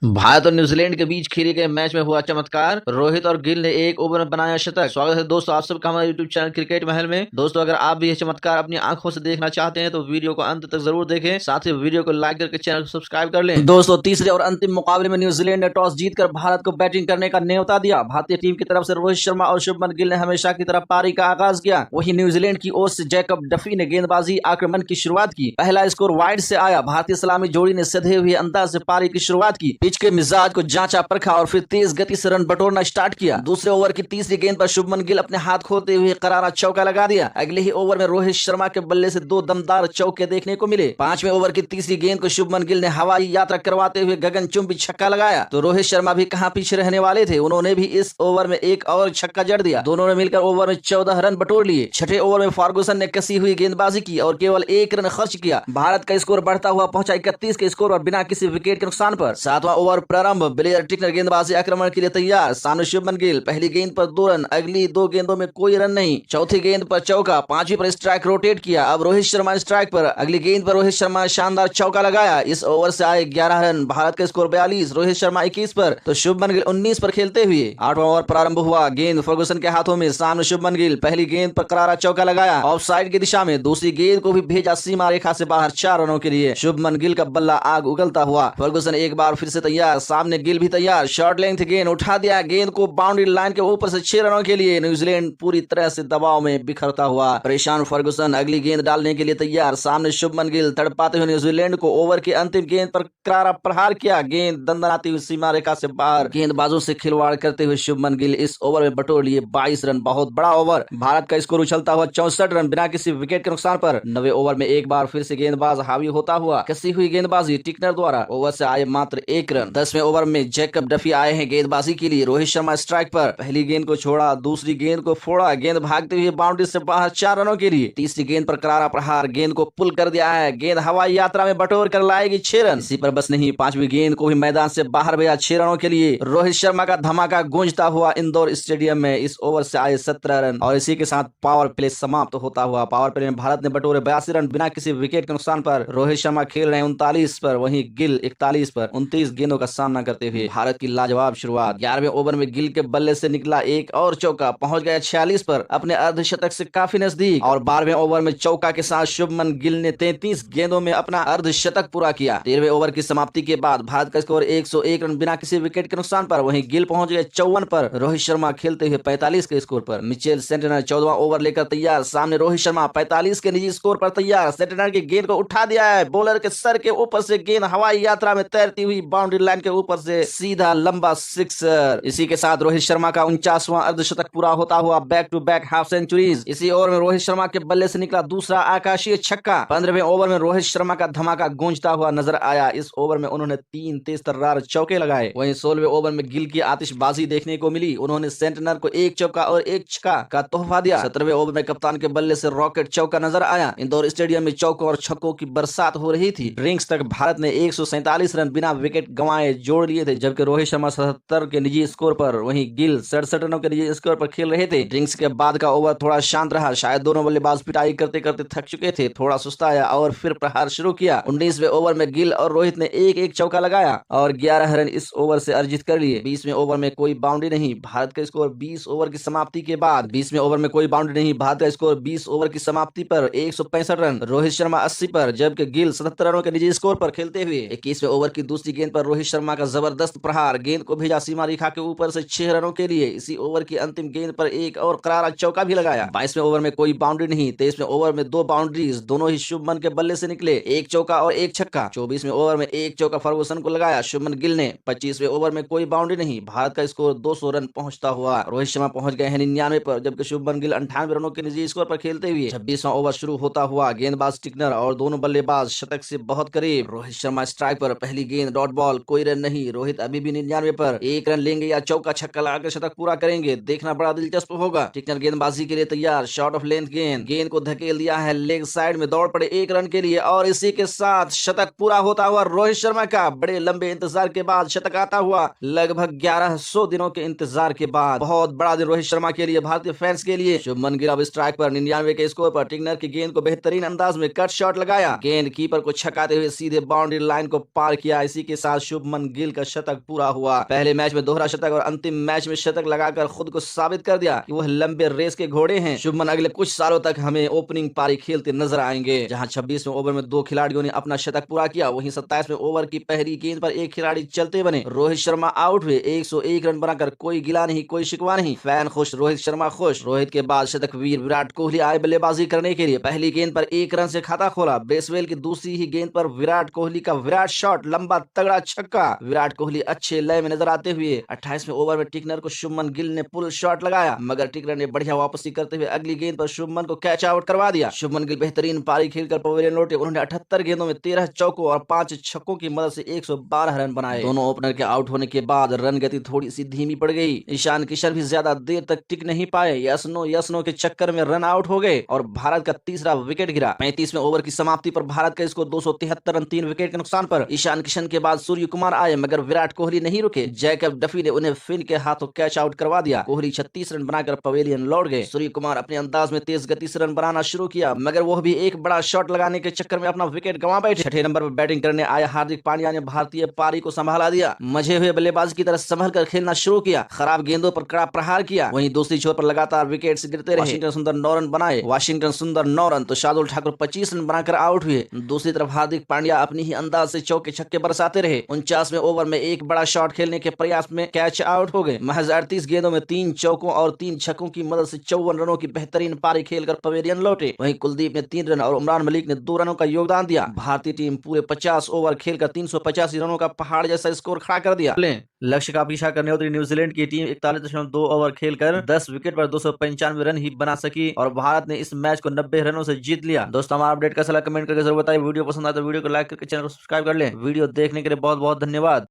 भारत और न्यूजीलैंड के बीच खेले गए मैच में हुआ चमत्कार। रोहित और गिल ने एक ओवर में बनाया शतक। स्वागत है दोस्तों आप सबका हमारे यूट्यूब चैनल क्रिकेट महल में। दोस्तों अगर आप भी ये चमत्कार अपनी आंखों से देखना चाहते हैं तो वीडियो को अंत तक जरूर देखें, साथ ही वीडियो को लाइक करके चैनल को सब्सक्राइब कर लें। दोस्तों तीसरे और अंतिम मुकाबले में न्यूजीलैंड ने टॉस जीतकर भारत को बैटिंग करने का न्योता दिया। भारतीय टीम की तरफ से रोहित शर्मा और शुभमन गिल ने हमेशा की तरफ पारी का आगाज किया। वहीं न्यूजीलैंड की ओर से जैकब डफी ने गेंदबाजी आक्रमण की शुरुआत की। पहला स्कोर वाइड से आया। भारतीय सलामी जोड़ी ने सधे हुए अंदाज से पारी की शुरुआत की। पिच के मिजाज को जांचा परखा और फिर तेज गति से रन बटोरना स्टार्ट किया। दूसरे ओवर की तीसरी गेंद पर शुभमन गिल अपने हाथ खोते हुए करारा चौका लगा दिया। अगले ही ओवर में रोहित शर्मा के बल्ले से दो दमदार चौके देखने को मिले। पांचवें ओवर की तीसरी गेंद को शुभमन गिल ने हवाई यात्रा करवाते हुए गगनचुंबी छक्का लगाया तो रोहित शर्मा भी कहां पीछे रहने वाले थे, उन्होंने भी इस ओवर में एक और छक्का जड़ दिया। दोनों ने मिलकर ओवर में 14 रन बटोर लिए। छठे ओवर में फर्गुसन ने कसी हुई गेंदबाजी की और केवल एक रन खर्च किया। भारत का स्कोर बढ़ता हुआ पहुंचा 31 के स्कोर पर बिना किसी विकेट के नुकसान पर। सातवां ओवर प्रारंभ। ब्लेयर टिकनर गेंदबाजी आक्रमण के लिए तैयार। सामने शुभमन गिल। पहली गेंद पर 2 रन, अगली 2 गेंदों में कोई रन नहीं। चौथी गेंद पर चौका। पांचवी पर स्ट्राइक रोटेट किया। अब रोहित शर्मा स्ट्राइक पर। अगली गेंद पर रोहित शर्मा शानदार चौका लगाया। इस ओवर से आए 11 रन। भारत का स्कोर 42, रोहित शर्मा 21 पर तो शुभमन गिल 19 पर खेलते हुए। आठवां ओवर प्रारंभ हुआ। गेंद फर्गुसन के हाथों में। सामने शुभमन गिल। पहली गेंद पर करारा चौका लगाया ऑफ साइड की दिशा में। दूसरी गेंद को भी भेजा सीमा रेखा से बाहर 4 रनों के लिए। शुभमन गिल का बल्ला आग उगलता हुआ। फर्गुसन एक बार फिर से तैयार। सामने गिल भी तैयार। शॉर्ट लेंथ गेंद उठा दिया। गेंद को बाउंड्री लाइन के ऊपर से 6 रनों के लिए। न्यूजीलैंड पूरी तरह से दबाव में बिखरता हुआ। परेशान फर्गुसन अगली गेंद डालने के लिए तैयार। सामने शुभमन गिल। तड़पाते हुए न्यूजीलैंड को ओवर की अंतिम गेंद पर करारा प्रहार किया। गेंद दंदनाती हुई सीमा रेखा से बाहर। गेंदबाजों से खिलवाड़ करते हुए शुभमन गिल इस ओवर में बटोर लिए 22 रन। बहुत बड़ा ओवर। भारत का स्कोर उछलता हुआ 64 रन बिना किसी विकेट के नुकसान पर। 9वें ओवर में एक बार फिर से गेंदबाज हावी होता हुआ। कसी हुई गेंदबाजी टिकनर द्वारा। ओवर से आए मात्र 1 रन। 10वें ओवर में जैकब डफी आए हैं गेंदबाजी के लिए। रोहित शर्मा स्ट्राइक पर। पहली गेंद को छोड़ा, दूसरी गेंद को फोड़ा। गेंद भागते हुए बाउंड्री से बाहर 4 रनों के लिए। तीसरी गेंद पर करारा प्रहार। गेंद को पुल कर दिया है। गेंद हवाई यात्रा में बटोर कर लाएगी 6 रन। इसी पर बस नहीं, 5वीं गेंद को भी मैदान से बाहर भेजा 6 रनों के लिए। रोहित शर्मा का धमाका गूंजता हुआ इंदौर स्टेडियम में। इस ओवर से आए 17 रन और इसी के साथ पावर प्ले समाप्त होता हुआ। पावर प्ले में भारत ने बटोरे 82 रन बिना किसी विकेट के नुकसान पर। रोहित शर्मा खेल रहे हैं 39 पर, वहीं गिल 41 पर। 29 गेंदों का सामना करते हुए भारत की लाजवाब शुरुआत। 11वें ओवर में गिल के बल्ले से निकला एक और चौका। पहुंच गया 46 पर, अपने अर्धशतक से काफी नजदीक। और 12वें ओवर में चौका के साथ शुभमन गिल ने 33 गेंदों में अपना अर्धशतक पूरा किया। 13वें ओवर की समाप्ति के बाद भारत का स्कोर 101 रन बिना किसी विकेट के नुकसान पर। वहीं गिल पहुंच गए 54 पर, रोहित शर्मा खेलते हुए 45 के स्कोर पर। मिचेल सेंटनर 14वां ओवर लेकर तैयार। सामने रोहित शर्मा 45 के निजी स्कोर पर तैयार। सेंटनर की गेंद को उठा दिया है। बॉलर के सर के ऊपर से गेंद हवाई यात्रा में तैरती हुई बाउंड्री लाइन के ऊपर से सीधा लंबा सिक्सर। इसी के साथ रोहित शर्मा का 49वां अर्धशतक पूरा होता हुआ। Back to back half centuries. इसी ओवर में रोहित शर्मा के बल्ले से निकला दूसरा आकाशीय छक्का। 15वें ओवर में रोहित शर्मा का धमाका गूंजता हुआ नजर आया। इस ओवर में उन्होंने 3 तेज तर्रार चौके लगाए। वहीं 16वें ओवर में गिल की आतिशबाजी देखने को मिली। उन्होंने सेंटनर को एक चौका और एक छक्का का तोहफा दिया। 17वें ओवर में कप्तान के बल्ले से रॉकेट चौका नजर आया। इंदौर स्टेडियम में चौकों और छक्कों की बरसात हो रही थी। ड्रिंक्स तक भारत ने 147 रन बिना विकेट गंवाए जोड़ लिए थे, जबकि रोहित शर्मा 77 के निजी स्कोर पर, वहीं गिल 67 रनों के निजी स्कोर पर खेल रहे थे। ड्रिंक्स के बाद का ओवर थोड़ा शांत रहा। शायद दोनों बल्लेबाज पिटाई करते करते थक चुके थे। थोड़ा सुस्ताया और फिर प्रहार शुरू किया। 19वें ओवर में गिल और रोहित ने एक एक चौका लगाया और 11 रन इस ओवर से अर्जित कर लिए। 20वें ओवर में कोई बाउंड्री नहीं। भारत का स्कोर 20 ओवर की समाप्ति के बाद। 20वें ओवर में कोई बाउंड्री नहीं। भारत का स्कोर 20 ओवर की समाप्ति पर 165 रन। रोहित शर्मा 80 पर, जबकि गिल 77 रनों के निजी स्कोर पर खेलते हुए। 21वें ओवर की दूसरी गेंद पर रोहित शर्मा का जबरदस्त प्रहार। गेंद को भेजा सीमा रेखा के ऊपर से 6 रनों के लिए। इसी ओवर की अंतिम गेंद पर एक और करारा चौका भी लगाया। 22वें ओवर में कोई बाउंड्री नहीं। 23वें ओवर में 2 बाउंड्रीज, दोनों ही शुभमन के बल्ले से निकले। एक चौका और एक छक्का। 24वें ओवर में एक चौका फर्गुसन को लगाया शुभमन गिल ने। 25वें ओवर में कोई बाउंड्री नहीं। भारत का स्कोर 200 रन पहुंचता हुआ। रोहित शर्मा पहुंच गए हैं 99 पर, जबकि शुभमन गिल 98 रनों के निजी स्कोर पर खेलते हुए। 26वां ओवर शुरू होता हुआ। गेंदबाज टिकनर और दोनों बल्लेबाज शतक से बहुत करीब। रोहित शर्मा स्ट्राइक पर। पहली गेंद डॉट बॉल, कोई रन नहीं। रोहित अभी भी 99 पर। 1 रन लेंगे या चौका छक्का लगाकर शतक पूरा करेंगे, देखना बड़ा दिलचस्प होगा। टिकनर गेंदबाजी के लिए तैयार। शॉर्ट ऑफ लेंथ गेंद को धकेल दिया है लेग साइड में। दौड़ पड़े 1 रन के लिए और इसी के साथ शतक पूरा होता हुआ रोहित शर्मा का। बड़े लंबे इंतजार के बाद शतक आता हुआ। लगभग 1100 दिनों के इंतजार के बाद बहुत बड़ा दिन रोहित शर्मा के लिए, भारतीय फैंस के लिए। शुभमन गिल अब स्ट्राइक पर 99 के स्कोर पर। टिकनर की गेंद को बेहतरीन अंदाज में कट शॉट लगाया। गेंद कीपर को छकाते हुए सीधे बाउंड्री लाइन को पार किया। इसी के साथ शुभमन गिल का शतक पूरा हुआ। पहले मैच में दोहरा शतक और अंतिम मैच में शतक लगाकर खुद को साबित कर दिया कि वह लंबे रेस के घोड़े हैं। शुभमन अगले कुछ सालों तक हमें ओपनिंग पारी खेलते नजर आएंगे। जहां 26वें ओवर में 2 खिलाड़ियों ने अपना शतक पूरा किया, वहीं 27वें ओवर की पहली गेंद पर एक खिलाड़ी चलते बने। रोहित शर्मा आउट हुए। 101 रन बनाकर कोई गिला नहीं, कोई शिकवा नहीं। फैन खुश, रोहित शर्मा खुश। रोहित के बाद शतक वीर विराट कोहली आए बल्लेबाजी करने के लिए। पहली गेंद पर 1 रन से खाता खोला। ब्रेसवेल की दूसरी ही गेंद पर विराट कोहली का विराट शॉट, लंबा तगड़ा छक्का। विराट कोहली अच्छे लय में नजर आते हुए 28वें ओवर में टिकनर को शुभमन गिल ने पुल शॉट लगाया, मगर टिकनर ने बढ़िया वापसी करते हुए अगली गेंद पर शुभमन को कैच आउट करवा दिया। शुभमन गिल बेहतरीन पारी खेलकर पवेलियन लौटे। उन्होंने 78 गेंदों में 13 चौकों और 5 छक्कों की मदद से 112 रन बनाए। दोनों ओपनर के आउट होने के बाद रन गति थोड़ी सी धीमी पड़ गई। ईशान किशन भी ज्यादा देर तक टिक नहीं पाए। यस नो के चक्कर में रन आउट हो गए और भारत का तीसरा विकेट गिरा। 35वें ओवर की समाप्ति पर भारत का स्कोर 273 रन 3 विकेट के नुकसान पर। ईशान किशन के बाद सूर्य कुमार आए, मगर विराट कोहली नहीं रुके। जैकब डफी ने उन्हें फिन के हाथों कैच आउट करवा दिया। कोहली 36 रन बनाकर पवेलियन लौट गए। सूर्य कुमार अपने अंदाज में तेज गति से रन बनाना शुरू किया, मगर वह भी एक बड़ा शॉट लगाने के चक्कर में अपना विकेट गंवा बैठे। 6ठे नंबर पर बैटिंग करने आए हार्दिक पांड्या ने भारतीय पारी को संभाला दिया। मजे हुए बल्लेबाज की तरह संभल कर खेलना शुरू किया। खराब गेंदों पर कड़ा प्रहार किया। वहीं दूसरी छोर पर लगातार विकेट गिरते रहे। वाशिंगटन सुंदर 9 रन बनाए। वाशिंगटन सुंदर 9 रन तो शार्दुल ठाकुर 25 रन बनाकर आउट हुए। दूसरी तरफ हार्दिक पांड्या अपनी ही अंदाज से चौके छक्के बरसाते रहे। 49वें ओवर में एक बड़ा शॉट खेलने के प्रयास में कैच आउट हो गए। महज 38 गेंदों में 3 चौकों और 3 छक्कों की मदद से 54 रनों की बेहतरीन पारी खेलकर पवेलियन लौटे। वहीं कुलदीप ने 3 रन और उमरान मलिक ने 2 रनों का योगदान दिया। भारतीय टीम पूरे 50 ओवर खेलकर 385 रनों का पहाड़ जैसा स्कोर खड़ा कर दिया। लक्ष्य का पीछा करने उतरी न्यूजीलैंड की टीम 41.2 ओवर खेलकर 10 विकेट पर 295 रन ही बना सकी और भारत ने इस मैच को 90 रनों से जीत लिया। दोस्तों, हमारा अपडेट कैसा लगा कमेंट करके जरूर बताइए। वीडियो पसंद आए तो वीडियो को लाइक करके चैनल को सब्सक्राइब कर लें। वीडियो देखने के लिए बहुत बहुत धन्यवाद।